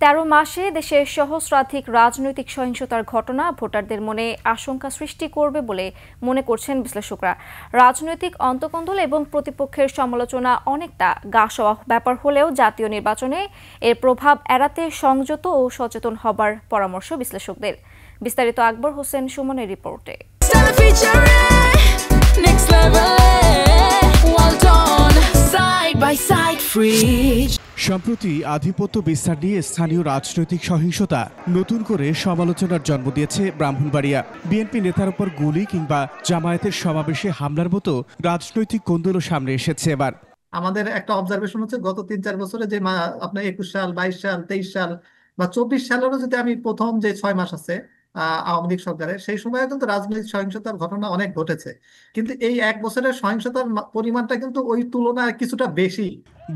13 মাসে দেশের সহস্রাধিক রাজনৈতিক সহিংসতার ঘটনা ভোটারদের মনে আশঙ্কা সৃষ্টি করবে বলে মনে করছেন বিশ্লেষকরা। রাজনৈতিক অন্তর্কন্দল এবং প্রতিপক্ষের সমালোচনা অনেকটা গা সওয়া ব্যাপার হলেও জাতীয় নির্বাচনে এর প্রভাব এড়াতে সংযত ও সচেতন হবার পরামর্শ বিশ্লেষকদের। বিস্তারিত আকবর হোসেন সুমনের রিপোর্টে। সম্প্রতি আধিপত্য বিস্তার নিয়ে স্থানীয় রাজনৈতিক সহিংসতা নতুন করে সমালোচনার জন্ম দিয়েছে ব্রাহ্মণবাড়িয়া। বিএনপি নেতার উপর গুলি কিংবা জামায়াতের সমাবেশে হামলার মতো রাজনৈতিক কোন্দলও সামনে এসেছে এবার। আমাদের একটা অবজারভেশন হচ্ছে গত ৩-৪ বছরে যে আপনার ২১ সাল, ২২ সাল, ২৩ সাল বা ২৪ সালেরও যদি আমি প্রথম যে ৬ মাস আছে আওয়ামী লীগ সরকারের, সেই সময় কিন্তু রাজনৈতিক সহিংসতার ঘটনা অনেক ঘটেছে, কিন্তু এই এক বছরের সহিংসতার পরিমাণটা কিন্তু ওই তুলনায় কিছুটা বেশি।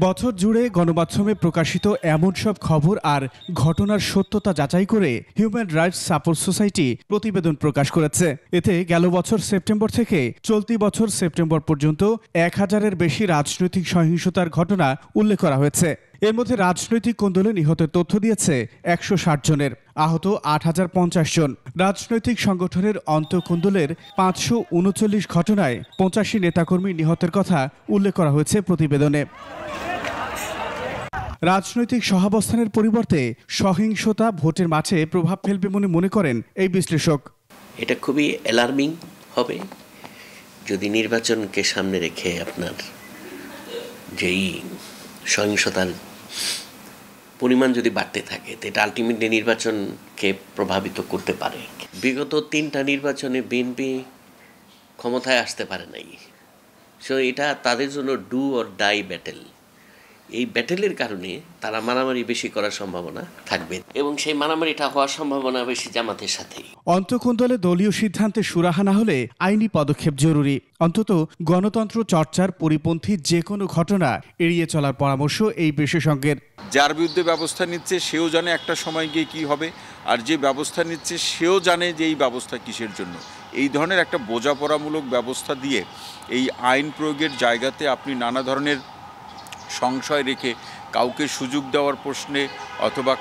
বছর জুড়ে গণমাধ্যমে প্রকাশিত এমন সব খবর আর ঘটনার সত্যতা যাচাই করে হিউম্যান রাইটস সাপোর্ট সোসাইটি প্রতিবেদন প্রকাশ করেছে। এতে গেল বছর সেপ্টেম্বর থেকে চলতি বছর সেপ্টেম্বর পর্যন্ত ১,০০০-এর বেশি রাজনৈতিক সহিংসতার ঘটনা উল্লেখ করা হয়েছে। এর মধ্যে রাজনৈতিক কোন্দলে নিহতের তথ্য দিয়েছে ১৬০ জনের, আহত ৮,০৫০ জন। রাজনৈতিক সংগঠনের অন্তঃকোন্দলের ৫৩৯ ঘটনায় ৮৫ নেতাকর্মী নিহতের কথা উল্লেখ করা হয়েছে প্রতিবেদনে। রাজনৈতিক সহাবস্থানের পরিবর্তে সহিংসতা ভোটের মাঠে প্রভাব ফেলবে বলে মনে করেন এই বিশ্লেষক। এটা খুবই অ্যালার্মিং হবে যদি নির্বাচনকে সামনে রেখে আপনার যেই সহিংসতার পরিমাণ যদি বাড়তে থাকে, এটা আলটিমেটলি নির্বাচনকে প্রভাবিত করতে পারে। বিগত ৩টা নির্বাচনে বিএনপি ক্ষমতায় আসতে পারে নাই, সো এটা তাদের জন্য ডু অর ডাই ব্যাটেল। এই ব্যাটেলের কারণে তারা মারামারি বেশি করার সম্ভাবনা থাকবে এবং সেই মারামারিটা হওয়ার সম্ভাবনা বেশি জামাতের সাথেই। অন্তঃকোন্দলে দলীয় সিদ্ধান্তে সুরাহা না হলে আইনি পদক্ষেপ জরুরি। অন্তত গণতন্ত্র চর্চার পরিপন্থী যে কোনো ঘটনা এড়িয়ে চলার পরামর্শ এই বিশেষজ্ঞের। যার বিরুদ্ধে ব্যবস্থা নিচ্ছে সেও জানে একটা সময় গিয়ে কি হবে, আর যে ব্যবস্থা নিচ্ছে সেও জানে যে এই ব্যবস্থা কিসের জন্য। এই ধরনের একটা বোঝাপড়ামূলক ব্যবস্থা দিয়ে এই আইন প্রয়োগের জায়গাতে আপনি নানা ধরনের সংশয় রেখে কাউকে সুযোগ দেওয়ার প্রশ্নে অথবা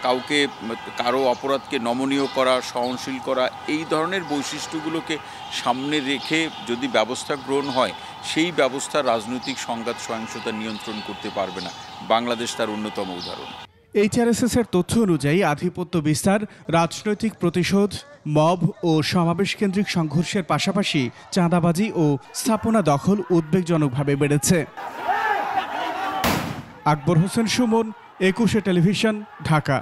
কারো অপরাধকে নমনীয় করা, সহনশীল করা, এই ধরনের বৈশিষ্ট্যগুলোকে সামনে রেখে যদি ব্যবস্থা গ্রহণ হয়, সেই ব্যবস্থা রাজনৈতিক সংঘাত সহিংসতা নিয়ন্ত্রণ করতে পারবে না। বাংলাদেশ তার অন্যতম উদাহরণ। HRSS এর তথ্য অনুযায়ী আধিপত্য বিস্তার, রাজনৈতিক প্রতিশোধ, মব ও সমাবেশ কেন্দ্রিক সংঘর্ষের পাশাপাশি চাঁদাবাজি ও স্থাপনা দখল উদ্বেগজনকভাবে বেড়েছে। আকবর হোসেন সুমন, ২১ টেলিভিশন, ঢাকা।